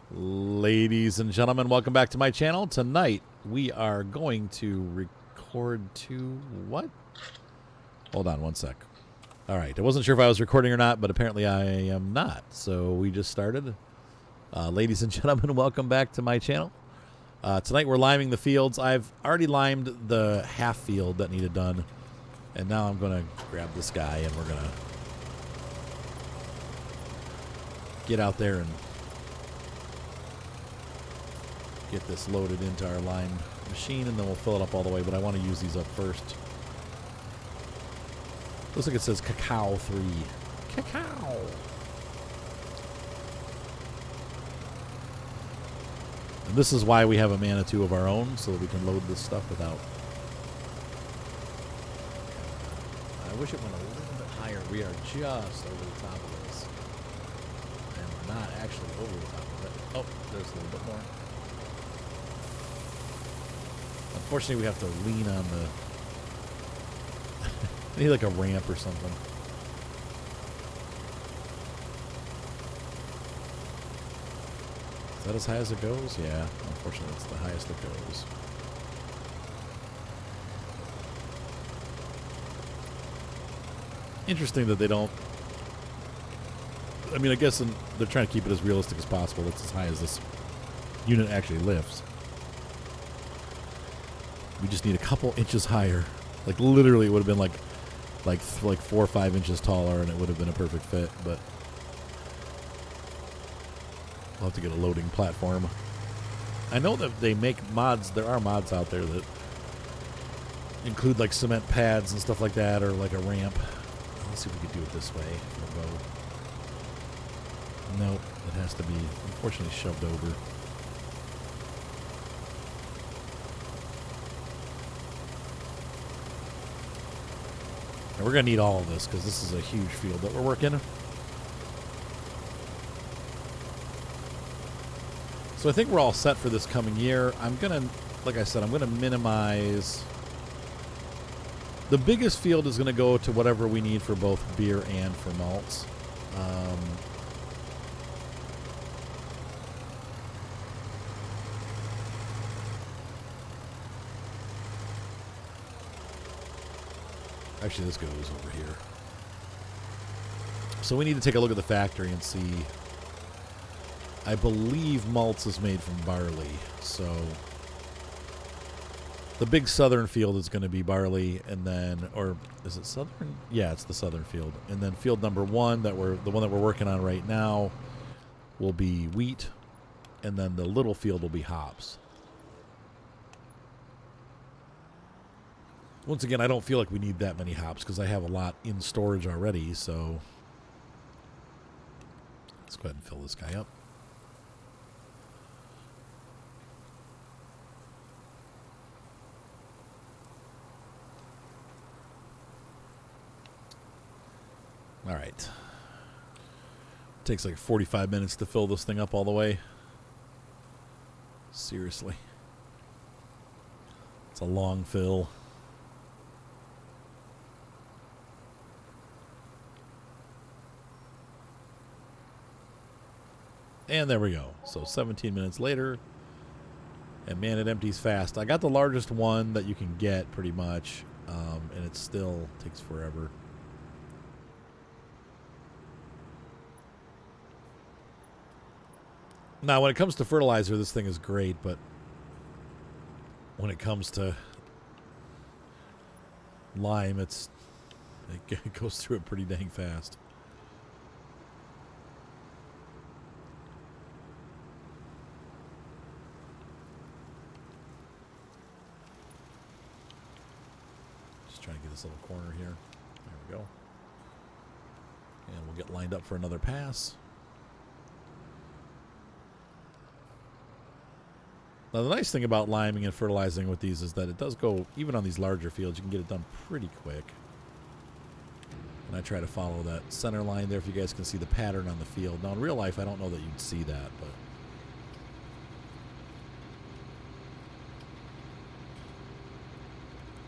Ladies and gentlemen, welcome back to my channel. Tonight, we are going to record to what? Hold on one sec. All right, I wasn't sure if I was recording or not, but apparently I am not. So we just started. Ladies and gentlemen, welcome back to my channel. Tonight we're liming the fields. I've already limed the half field that needed done. And now I'm going to grab this guy and we're going to get out there and get this loaded into our lime machine, and then we'll fill it up all the way, but I want to use these up first. Looks like it says Cacao 3. Cacao! And this is why we have a Manitou of our own, so that we can load this stuff without... I wish it went a little bit higher. We are just over the top of this. And we're not actually over the top of it. Oh, there's a little bit more. Unfortunately, we have to lean on the... I need like a ramp or something. Is that as high as it goes? Yeah, unfortunately, it's the highest it goes. Interesting that they don't... I mean, I guess they're trying to keep it as realistic as possible. That's as high as this unit actually lifts. We just need a couple inches higher. Like literally, it would have been like 4 or 5 inches taller, and it would have been a perfect fit. But I'll have to get a loading platform. I know that they make mods. There are mods out there that include like cement pads and stuff like that, or like a ramp. Let's see if we can do it this way. Nope, it has to be unfortunately shoved over. And we're going to need all of this because this is a huge field that we're working. So I think we're all set for this coming year. I'm going to, like I said, I'm going to minimize. The biggest field is going to go to whatever we need for both beer and for malts. Actually, this goes over here. So we need to take a look at the factory and see. I believe malts is made from barley. So the big southern field is going to be barley, and then, or is it southern? Yeah, it's the southern field. And then field number one, the one that we're working on right now, will be wheat, and then the little field will be hops. Once again, I don't feel like we need that many hops because I have a lot in storage already, so let's go ahead and fill this guy up. All right. Takes like 45 minutes to fill this thing up all the way. Seriously. It's a long fill. And there we go. So 17 minutes later. And man, it empties fast. I got the largest one that you can get pretty much. And it still takes forever. Now, when it comes to fertilizer, this thing is great. But when it comes to lime, it goes through it pretty dang fast. Trying to get this little corner here. There we go. And we'll get lined up for another pass. Now, the nice thing about liming and fertilizing with these is that it does go, even on these larger fields, you can get it done pretty quick. And I try to follow that center line there if you guys can see the pattern on the field. Now, in real life, I don't know that you'd see that, but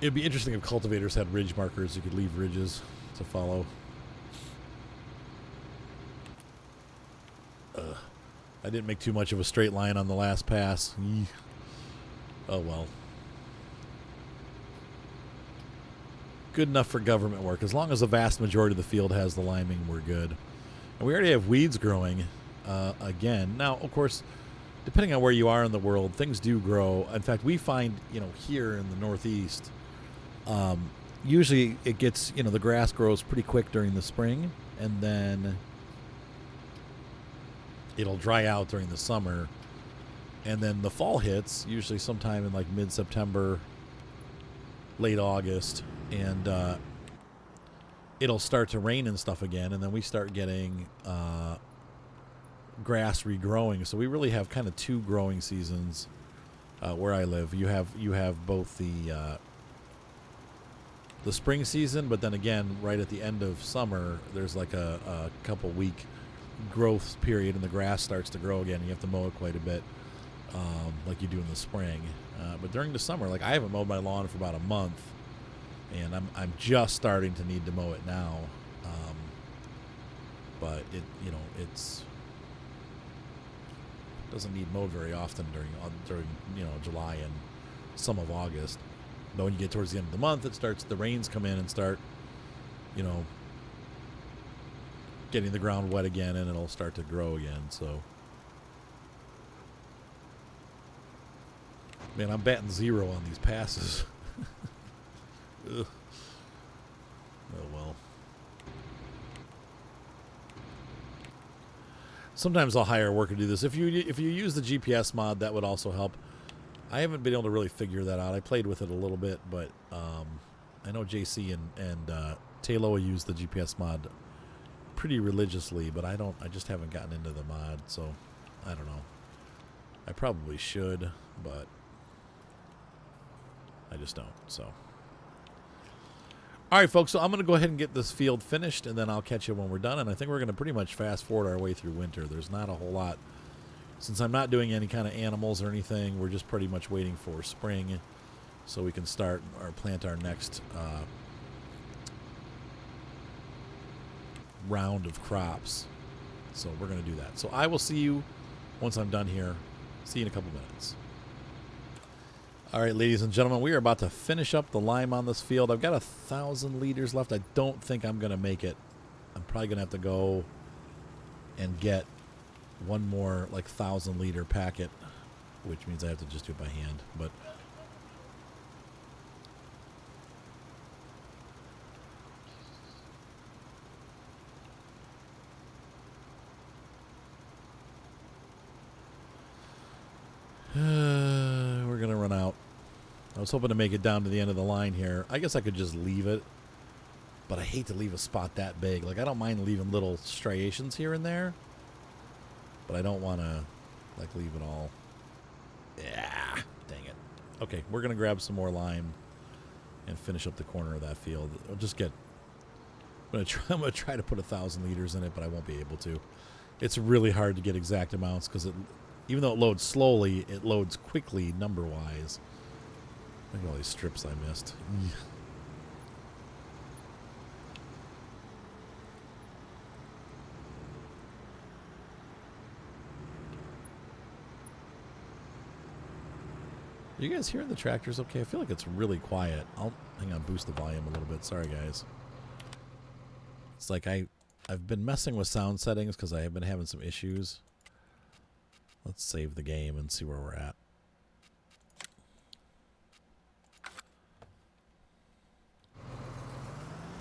it'd be interesting if cultivators had ridge markers. You could leave ridges to follow. I didn't make too much of a straight line on the last pass. Eeh. Oh well. Good enough for government work. As long as the vast majority of the field has the liming, we're good. And we already have weeds growing again. Now, of course, depending on where you are in the world, things do grow. In fact, we find, here in the Northeast, usually it gets, the grass grows pretty quick during the spring, and then it'll dry out during the summer. And then the fall hits, usually sometime in like mid-September, late August, and it'll start to rain and stuff again, and then we start getting grass regrowing. So we really have kind of two growing seasons where I live. You have both the spring season, but then again, right at the end of summer, there's like a couple week growth period, and the grass starts to grow again. You have to mow it quite a bit, like you do in the spring. But during the summer, like I haven't mowed my lawn for about a month, and I'm just starting to need to mow it now. But it's doesn't need mowed very often during July and some of August. But when you get towards the end of the month, the rains come in and start, getting the ground wet again, and it'll start to grow again. So, man, I'm batting 0 on these passes. Ugh. Oh well. Sometimes I'll hire a worker to do this. If you use the GPS mod, that would also help. I haven't been able to really figure that out. I played with it a little bit, but I know JC and Tayloa use the GPS mod pretty religiously, but I just haven't gotten into the mod, so I don't know. I probably should, but I just don't. So, all right, folks. So I'm going to go ahead and get this field finished, and then I'll catch you when we're done. And I think we're going to pretty much fast forward our way through winter. There's not a whole lot. Since I'm not doing any kind of animals or anything, we're just pretty much waiting for spring so we can start or plant our next round of crops. So we're going to do that. So I will see you once I'm done here. See you in a couple minutes. All right, ladies and gentlemen, we are about to finish up the lime on this field. I've got 1,000 liters left. I don't think I'm going to make it. I'm probably going to have to go and get one more 1,000-liter packet, which means I have to just do it by hand. But we're going to run out. I was hoping to make it down to the end of the line here. I guess I could just leave it, but I hate to leave a spot that big. I don't mind leaving little striations here and there, but I don't want to leave it all. Yeah, dang it. Okay, we're going to grab some more lime and finish up the corner of that field. I'm going to try to put 1,000 liters in it, but I won't be able to. It's really hard to get exact amounts because even though it loads slowly, it loads quickly number-wise. Look at all these strips I missed. Are you guys hearing the tractors okay? I feel like it's really quiet. Hang on, boost the volume a little bit. Sorry, guys. It's like I've been messing with sound settings because I have been having some issues. Let's save the game and see where we're at.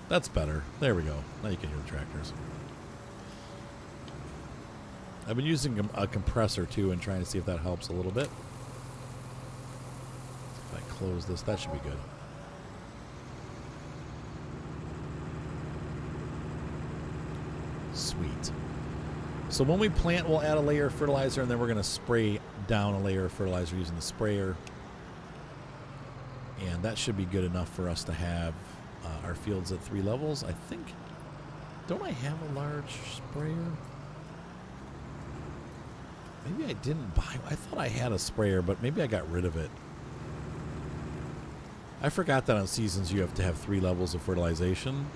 That's better. There we go. Now you can hear the tractors. I've been using a compressor too and trying to see if that helps a little bit. If I close this, that should be good. Sweet. So when we plant, we'll add a layer of fertilizer, and then we're going to spray down a layer of fertilizer using the sprayer. And that should be good enough for us to have our fields at 3 levels, I think. Don't I have a large sprayer? Maybe I didn't buy. I thought I had a sprayer, but maybe I got rid of it. I forgot that on seasons you have to have 3 levels of fertilization.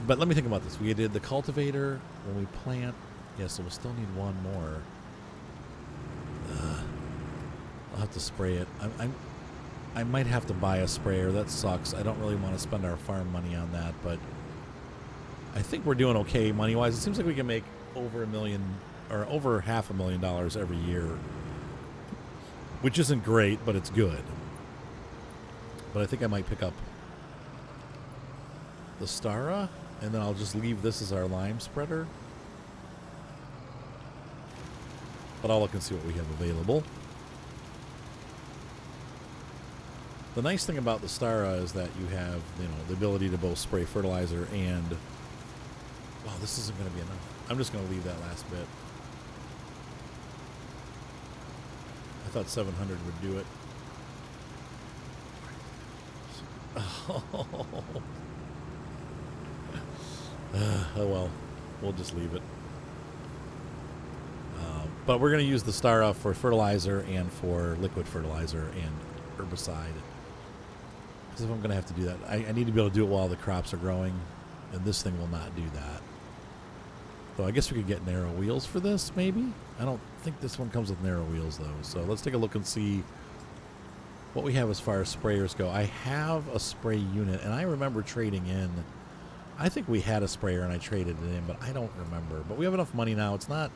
But let me think about this. We did the cultivator when we plant. Yeah, so we'll still need one more. have to spray it. I might have to buy a sprayer. That sucks. I don't really want to spend our farm money on that, but I think we're doing okay money-wise. It seems like we can make over $1 million or over $500,000 every year, which isn't great, but it's good. But I think I might pick up the Stara, and then I'll just leave this as our lime spreader. But I'll look and see what we have available. The nice thing about the Stara is that you have, the ability to both spray fertilizer and... Wow, this isn't going to be enough. I'm just going to leave that last bit. I thought 700 would do it. Oh well, we'll just leave it. But we're going to use the Stara for fertilizer and for liquid fertilizer and herbicide. Because if I'm going to have to do that, I need to be able to do it while the crops are growing, and this thing will not do that. Though I guess we could get narrow wheels for this, maybe? I don't think this one comes with narrow wheels, though. So let's take a look and see what we have as far as sprayers go. I have a spray unit, and I remember trading in. I think we had a sprayer, and I traded it in, but I don't remember. But we have enough money now. It's not...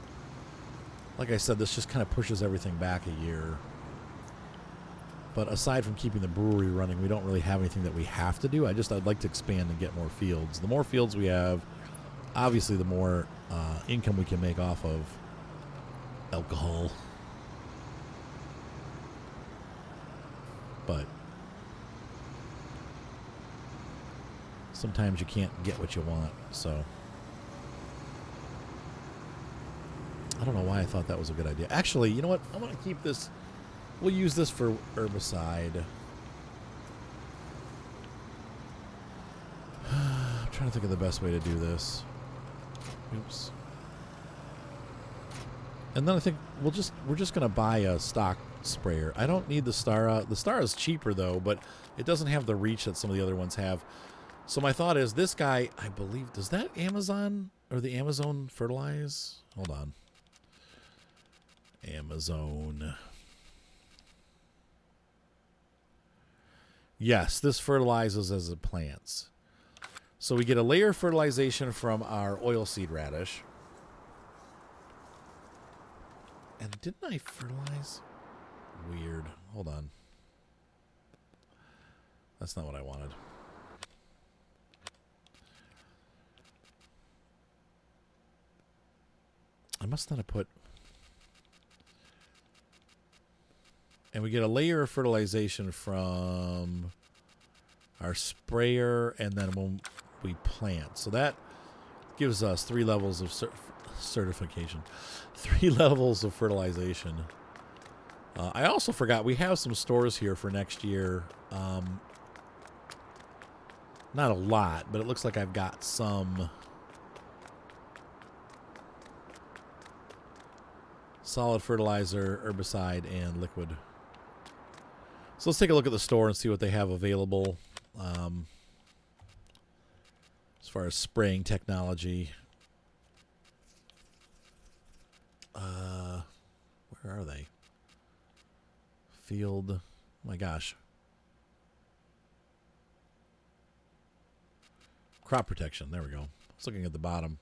Like I said, this just kind of pushes everything back a year. But aside from keeping the brewery running, we don't really have anything that we have to do. I'd like to expand and get more fields. The more fields we have, obviously the more income we can make off of alcohol. But sometimes you can't get what you want, so... I don't know why I thought that was a good idea. Actually, you know what? I'm going to keep this. We'll use this for herbicide. I'm trying to think of the best way to do this. Oops. And then I think we're just going to buy a stock sprayer. I don't need the Stara. The Stara is cheaper, though, but it doesn't have the reach that some of the other ones have. So my thought is this guy, I believe, does that Amazon or the Amazon fertilize? Hold on. Amazon. Yes, this fertilizes as it plants. So we get a layer of fertilization from our oilseed radish. And didn't I fertilize? Weird. Hold on. That's not what I wanted. I must not have put... And we get a layer of fertilization from our sprayer and then when we plant. So that gives us 3 levels of certification. 3 levels of fertilization. I also forgot we have some stores here for next year. Not a lot, but it looks like I've got some solid fertilizer, herbicide, and liquid. So let's take a look at the store and see what they have available as far as spraying technology. Where are they? Field. Oh my gosh. Crop protection. There we go. I was looking at the bottom.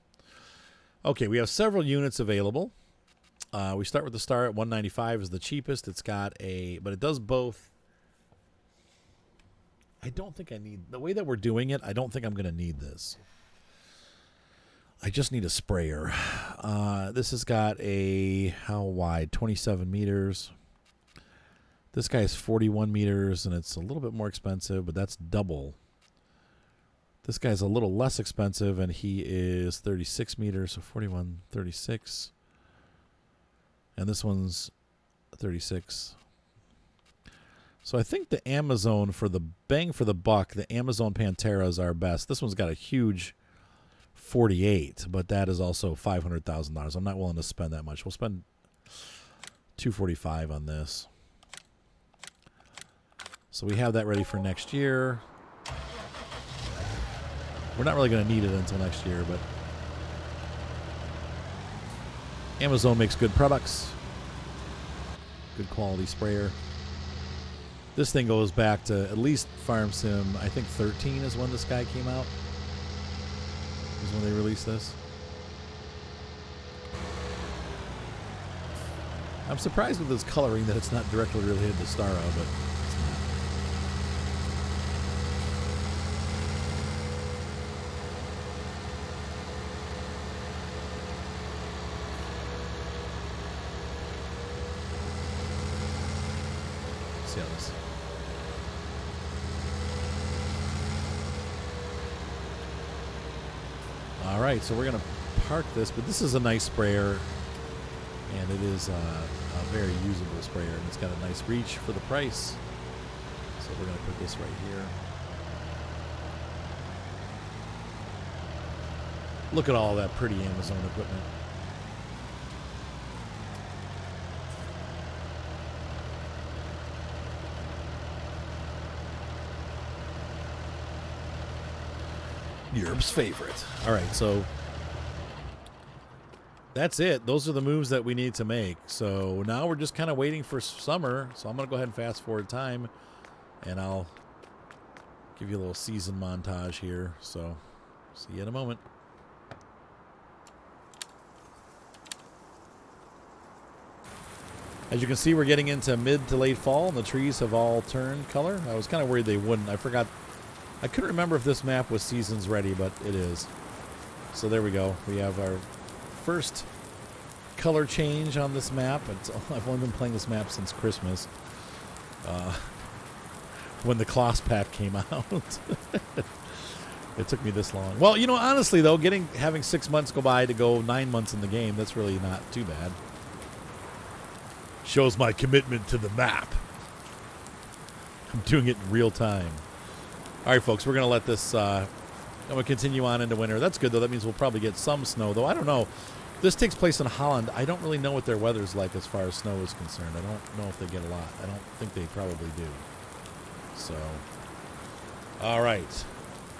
Okay, we have several units available. We start with the Star at $195 is the cheapest. It's got a, but it does both. I don't think I need, the way that we're doing it, I don't think I'm going to need this. I just need a sprayer. This has got a, how wide? 27 meters. This guy is 41 meters, and it's a little bit more expensive, but that's double. This guy's a little less expensive, and he is 36 meters, so 41, 36. And this one's 36. So I think the Amazon, for the bang for the buck, the Amazon Pantera is our best. This one's got a huge 48, but that is also $500,000. I'm not willing to spend that much. We'll spend $245 on this. So we have that ready for next year. We're not really going to need it until next year, but Amazon makes good products. Good quality sprayer. This thing goes back to at least Farm Sim, I think 13 is when this guy came out. Is when they released this. I'm surprised with this coloring that it's not directly related to Starro, but it's not. Let's see how this. All right, so we're going to park this, but this is a nice sprayer, and it is a very usable sprayer, and it's got a nice reach for the price. So we're going to put this right here. Look at all that pretty Amazon equipment. Europe's favorite. All right, so that's it. Those are the moves that we need to make. So now we're just kind of waiting for summer. So I'm going to go ahead and fast forward time, and I'll give you a little season montage here. So see you in a moment. As you can see, we're getting into mid to late fall, and the trees have all turned color. I was kind of worried they wouldn't. I forgot. I couldn't remember if this map was seasons ready, but it is. So there we go. We have our first color change on this map. I've only been playing this map since Christmas, when the Claas pack came out. It took me this long. Well, you know, honestly though, having 6 months go by to go 9 months in the game, that's really not too bad. Shows my commitment to the map. I'm doing it in real time. All right, folks, we're going to let this, I'm going to continue on into winter. That's good, though. That means we'll probably get some snow, though. I don't know. This takes place in Holland. I don't really know what their weather's like as far as snow is concerned. I don't know if they get a lot. I don't think they probably do. So, all right.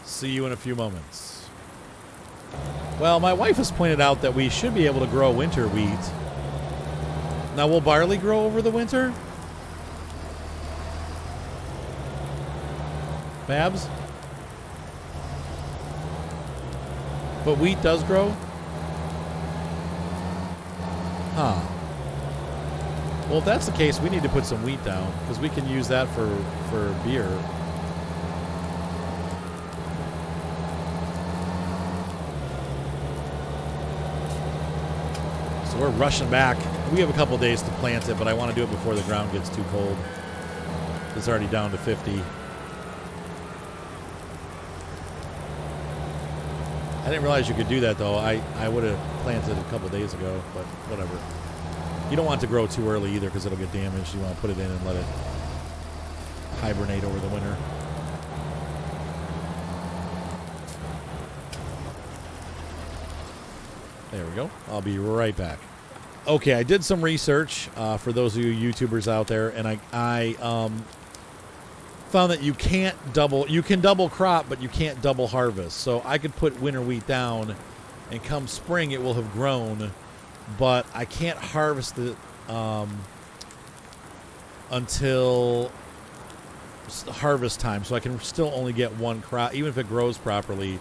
See you in a few moments. Well, my wife has pointed out that we should be able to grow winter wheat. Now, will barley grow over the winter? Babs? But wheat does grow? Huh. Well, if that's the case, we need to put some wheat down, because we can use that for beer. So we're rushing back. We have a couple days to plant it, but I want to do it before the ground gets too cold. It's already down to 50. I didn't realize you could do that, though. I would have planted a couple days ago, but whatever. You don't want it to grow too early either, because it'll get damaged. You want to put it in and let it hibernate over the winter. There we go. I'll be right back. Okay, I did some research for those of you YouTubers out there, and I found that you can double crop, but you can't double harvest. So I could put winter wheat down, and come spring it will have grown, but I can't harvest it until harvest time. So I can still only get one crop. Even if it grows properly,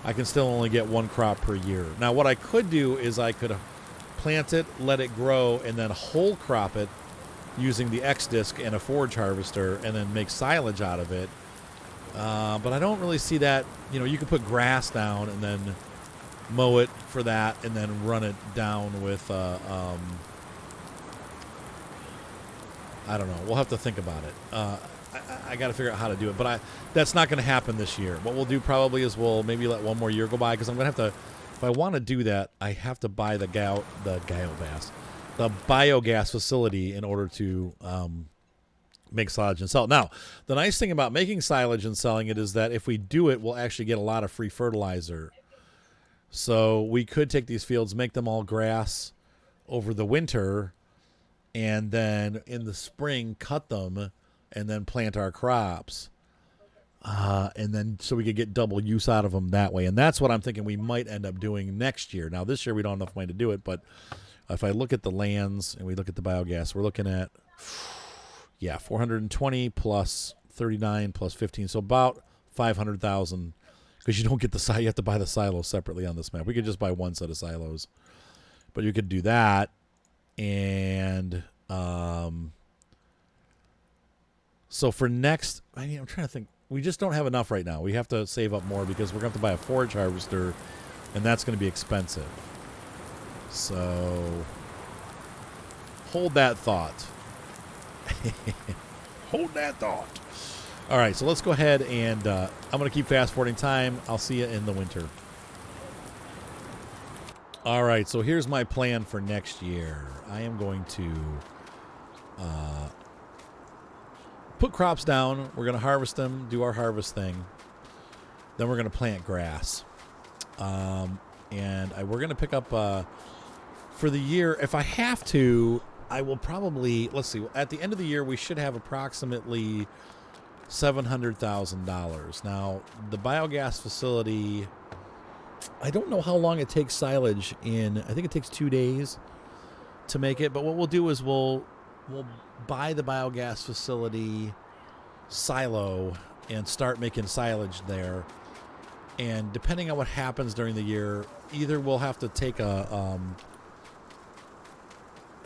I can still only get one crop per year. Now what I could do is I could plant it, let it grow, and then whole crop it using the X-Disc and a forage harvester, and then make silage out of it. But I don't really see that. You know, you can put grass down and then mow it for that, and then run it down with, I don't know. We'll have to think about it. I got to figure out how to do it. But that's not going to happen this year. What we'll do probably is we'll maybe let one more year go by, because I'm going to have to, if I want to do that, I have to buy the biogas facility in order to make silage and sell it. Now, the nice thing about making silage and selling it is that if we do it, we'll actually get a lot of free fertilizer. So we could take these fields, make them all grass over the winter, and then in the spring cut them and then plant our crops. And then so we could get double use out of them that way. And that's what I'm thinking we might end up doing next year. Now, this year we don't have enough money to do it, but if I look at the lands and we look at the biogas, we're looking at, Yeah, 420 plus 39 plus 15, so about 500,000. Because you don't get the you have to buy the silos separately on this map. We could just buy one set of silos, but you could do that. And so for next, I'm trying to think. We just don't have enough right now. We have to save up more because we're going to have to buy a forage harvester, and that's going to be expensive. So hold that thought. Hold that thought. All right, so let's go ahead and I'm going to keep fast-forwarding time. I'll see you in the winter. All right, so here's my plan for next year. I am going to put crops down. We're going to harvest them, do our harvest thing. Then we're going to plant grass. And we're going to pick up, for the year, if I have to, I will probably, let's see, at the end of the year, we should have approximately $700,000. Now, the biogas facility, I don't know how long it takes silage in. I think it takes 2 days to make it. But what we'll do is we'll buy the biogas facility silo and start making silage there. And depending on what happens during the year, either we'll have to take a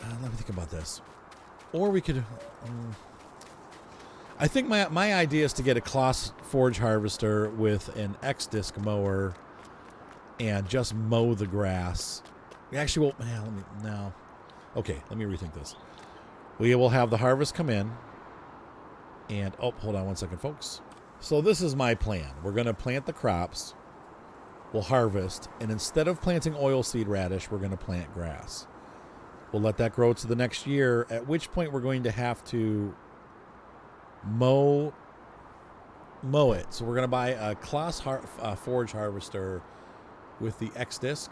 let me think about this. Or we could... I think my idea is to get a Claas forage harvester with an X-disc mower and just mow the grass. Actually, well, Okay, let me rethink this. We will have the harvest come in. And, hold on one second, folks. So this is my plan. We're going to plant the crops. We'll harvest. And instead of planting oilseed radish, we're going to plant grass. We'll let that grow to the next year, at which point we're going to have to mow it. So we're going to buy a Claas forage harvester with the X-disc.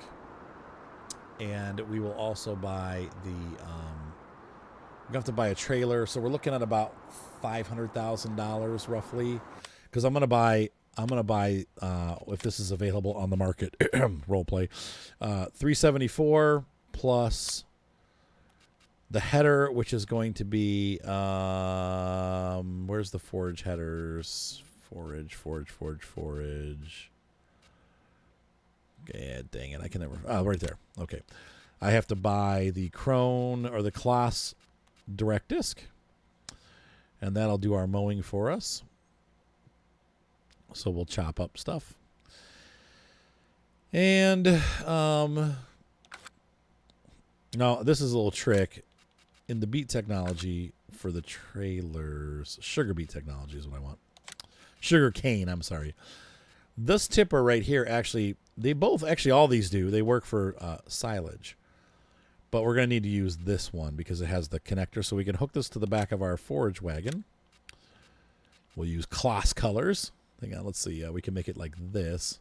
And we will also buy the... we're going to have to buy a trailer. So we're looking at about $500,000 roughly. Because I'm going to buy, if this is available on the market, role play, 374 plus... the header, which is going to be, where's the forage headers? Forage. Yeah, dang it. I can never, right there. Okay. I have to buy the Krone or the Claas direct disc. And that'll do our mowing for us. So we'll chop up stuff. And, now this is a little trick. In the beet technology for the trailers, sugar beet technology is what I want. Sugar cane, I'm sorry. This tipper right here, actually, all these do. They work for silage. But we're going to need to use this one because it has the connector. So we can hook this to the back of our forage wagon. We'll use Claas colors. Hang on, let's see. We can make it like this.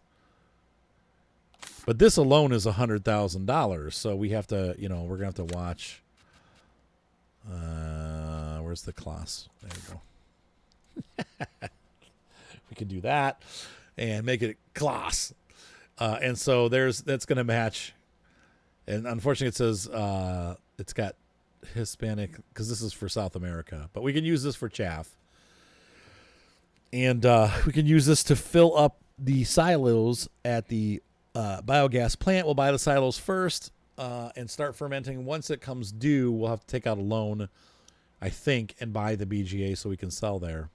But this alone is $100,000. So we have to, we're going to have to watch... where's the Claas? There you go. We can do that and make it Claas. And so that's going to match. And unfortunately it says it's got Hispanic because this is for South America. But we can use this for chaff. And we can use this to fill up the silos at the biogas plant. We'll buy the silos first. And start fermenting. Once it comes due, we'll have to take out a loan, I think, and buy the BGA so we can sell there.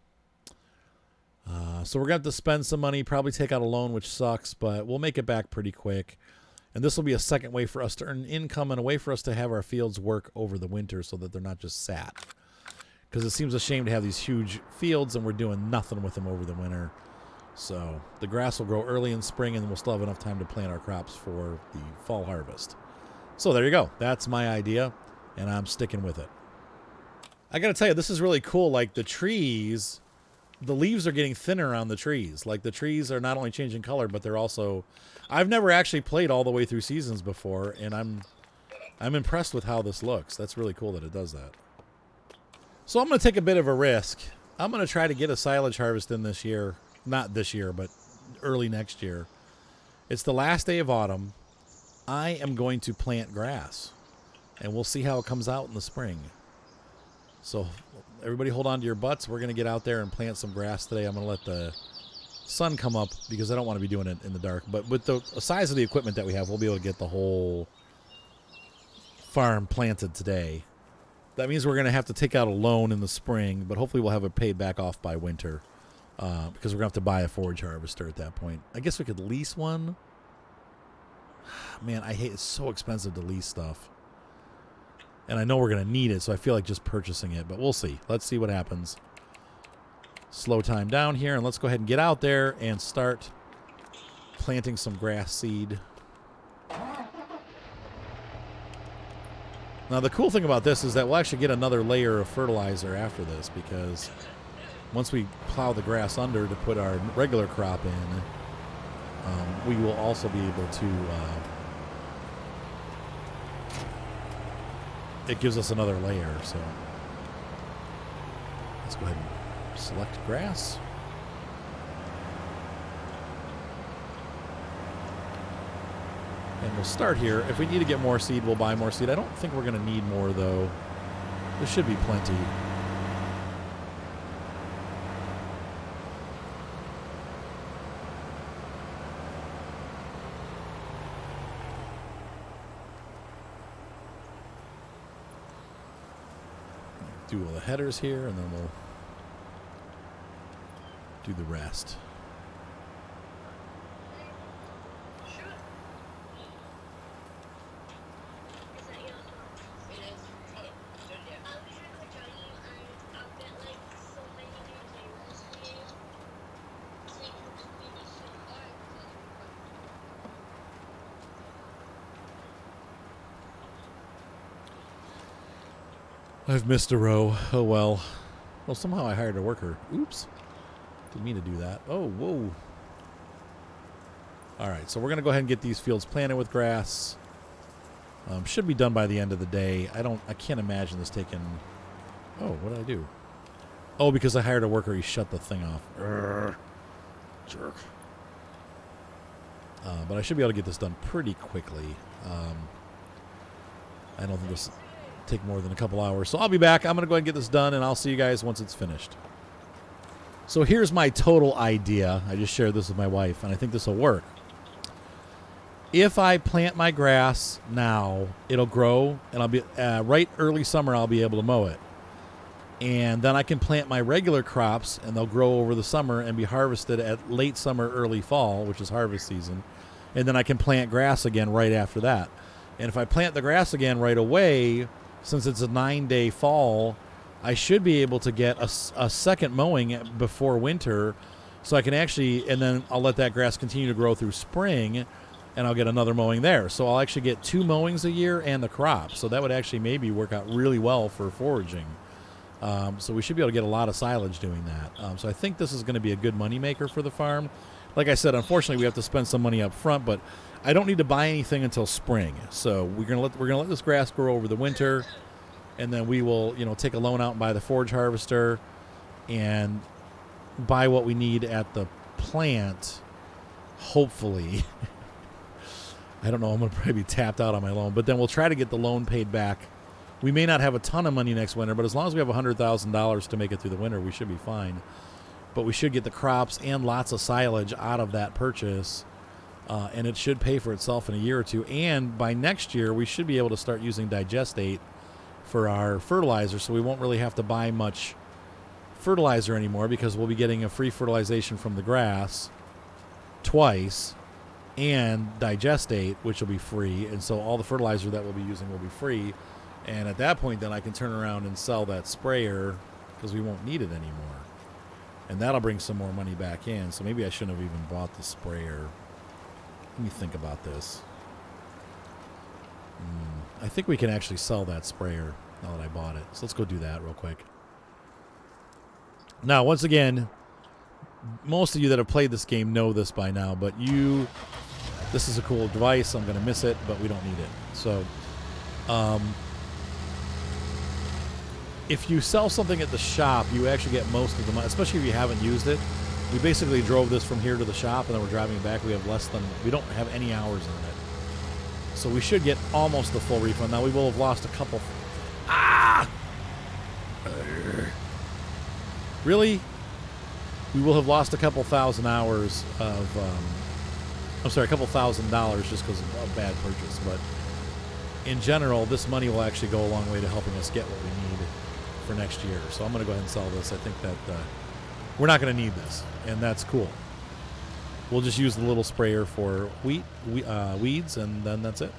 So we're going to have to spend some money, probably take out a loan, which sucks, but we'll make it back pretty quick. And this will be a second way for us to earn income and a way for us to have our fields work over the winter so that they're not just sat. Because it seems a shame to have these huge fields and we're doing nothing with them over the winter. So the grass will grow early in spring and we'll still have enough time to plant our crops for the fall harvest. So there you go. That's my idea, and I'm sticking with it. I got to tell you, this is really cool. Like the trees, the leaves are getting thinner on the trees. Like the trees are not only changing color, but they're also... I've never actually played all the way through seasons before, and I'm impressed with how this looks. That's really cool that it does that. So I'm going to take a bit of a risk. I'm going to try to get a silage harvest in this year. Not this year, but early next year. It's the last day of autumn. I am going to plant grass, and we'll see how it comes out in the spring. So everybody hold on to your butts. We're going to get out there and plant some grass today. I'm going to let the sun come up because I don't want to be doing it in the dark. But with the size of the equipment that we have, we'll be able to get the whole farm planted today. That means we're going to have to take out a loan in the spring, but hopefully we'll have it paid back off by winter because we're going to have to buy a forage harvester at that point. I guess we could lease one. Man, I hate it's so expensive to lease stuff. And I know we're going to need it, so I feel like just purchasing it, but we'll see. Let's see what happens. Slow time down here, and let's go ahead and get out there and start planting some grass seed. Now, the cool thing about this is that we'll actually get another layer of fertilizer after this because once we plow the grass under to put our regular crop in, we will also be able to... it gives us another layer, so let's go ahead and select grass. And we'll start here. If we need to get more seed, we'll buy more seed. I don't think we're going to need more, though. There should be plenty. Do all the headers here, and then we'll do the rest. I've missed a row. Oh, well. Well, somehow I hired a worker. Oops. Didn't mean to do that. Oh, whoa. All right, so we're going to go ahead and get these fields planted with grass. Should be done by the end of the day. I can't imagine this taking... Oh, what did I do? Oh, because I hired a worker, he shut the thing off. Jerk. But I should be able to get this done pretty quickly. I don't think this... take more than a couple hours. So I'll be back. I'm going to go ahead and get this done, and I'll see you guys once it's finished. So here's my total idea. I just shared this with my wife, and I think this will work. If I plant my grass now, it'll grow, and I'll be right early summer, I'll be able to mow it. And then I can plant my regular crops, and they'll grow over the summer and be harvested at late summer, early fall, which is harvest season. And then I can plant grass again right after that. And if I plant the grass again right away... since it's a 9-day fall, I should be able to get a second mowing before winter, so I can actually, and then I'll let that grass continue to grow through spring, and I'll get another mowing there. So I'll actually get 2 mowings a year and the crop. So that would actually maybe work out really well for foraging. So we should be able to get a lot of silage doing that. So I think this is going to be a good moneymaker for the farm. Like I said, unfortunately, we have to spend some money up front, but I don't need to buy anything until spring. So we're gonna let this grass grow over the winter, and then we will, take a loan out and buy the forage harvester and buy what we need at the plant. Hopefully, I don't know. I'm gonna probably be tapped out on my loan, but then we'll try to get the loan paid back. We may not have a ton of money next winter, but as long as we have $100,000 to make it through the winter, we should be fine. But we should get the crops and lots of silage out of that purchase. And it should pay for itself in a year or two. And by next year, we should be able to start using digestate for our fertilizer, so we won't really have to buy much fertilizer anymore because we'll be getting a free fertilization from the grass twice and digestate, which will be free. And so all the fertilizer that we'll be using will be free. And at that point, then I can turn around and sell that sprayer because we won't need it anymore. And that'll bring some more money back in. So maybe I shouldn't have even bought the sprayer. Let me think about this. I think we can actually sell that sprayer now that I bought it. So let's go do that real quick. Now, once again, most of you that have played this game know this by now, but this is a cool device. I'm going to miss it, but we don't need it. So, if you sell something at the shop, you actually get most of the money, especially if you haven't used it. We basically drove this from here to the shop, and then we're driving back. We don't have any hours on it. So we should get almost the full refund. Now, we will have lost a couple. Really, we will have lost a couple thousand hours of, I'm sorry, a couple $1,000 just because of a bad purchase. But in general, this money will actually go a long way to helping us get what we need for next year. So I'm going to go ahead and sell this. I think that we're not going to need this, and that's cool. We'll just use the little sprayer for weeds, and then that's it.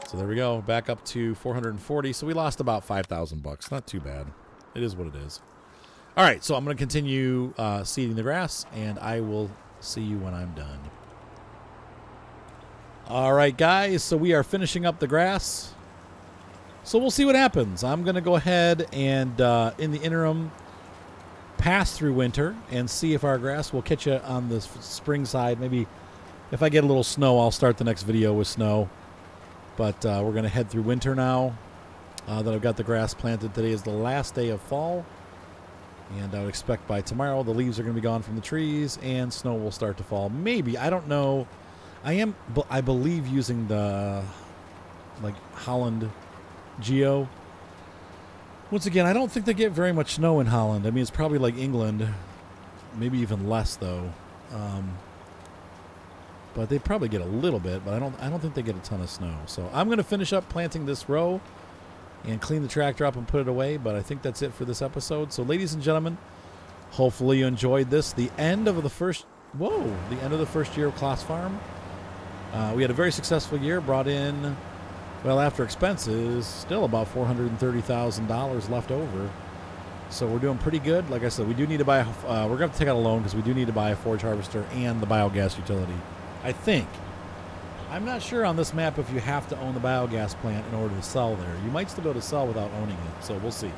So there we go, back up to 440. So we lost about $5,000. Not too bad. It is what it is. All right, so I'm going to continue seeding the grass, and I will see you when I'm done. All right, guys, so we are finishing up the grass. So we'll see what happens. I'm going to go ahead and, in the interim, pass through winter and see if our grass will catch you on the spring side. Maybe if I get a little snow, I'll start the next video with snow. But we're going to head through winter now that I've got the grass planted. Today is the last day of fall. And I would expect by tomorrow the leaves are going to be gone from the trees and snow will start to fall. Maybe. I don't know. I believe using the Holland Geo. Once again, I don't think they get very much snow in Holland. I mean, it's probably like England. Maybe even less, though. But they probably get a little bit, but I don't think they get a ton of snow. So I'm going to finish up planting this row and clean the tractor up and put it away. But I think that's it for this episode. So, ladies and gentlemen, hopefully you enjoyed this. The end of the first year of Claas Farm. We had a very successful year. Brought in, well, after expenses, still about $430,000 left over. So we're doing pretty good. Like I said, we do need to buy. We're going to have to take out a loan because we do need to buy a forage harvester and the biogas utility. I think. I'm not sure on this map if you have to own the biogas plant in order to sell there. You might still go to sell without owning it, so we'll see.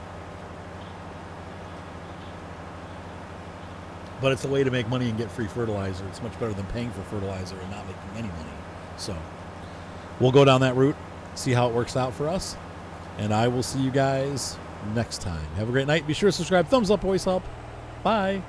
But it's a way to make money and get free fertilizer. It's much better than paying for fertilizer and not making any money. So we'll go down that route, see how it works out for us, and I will see you guys next time. Have a great night. Be sure to subscribe. Thumbs up always help. Bye.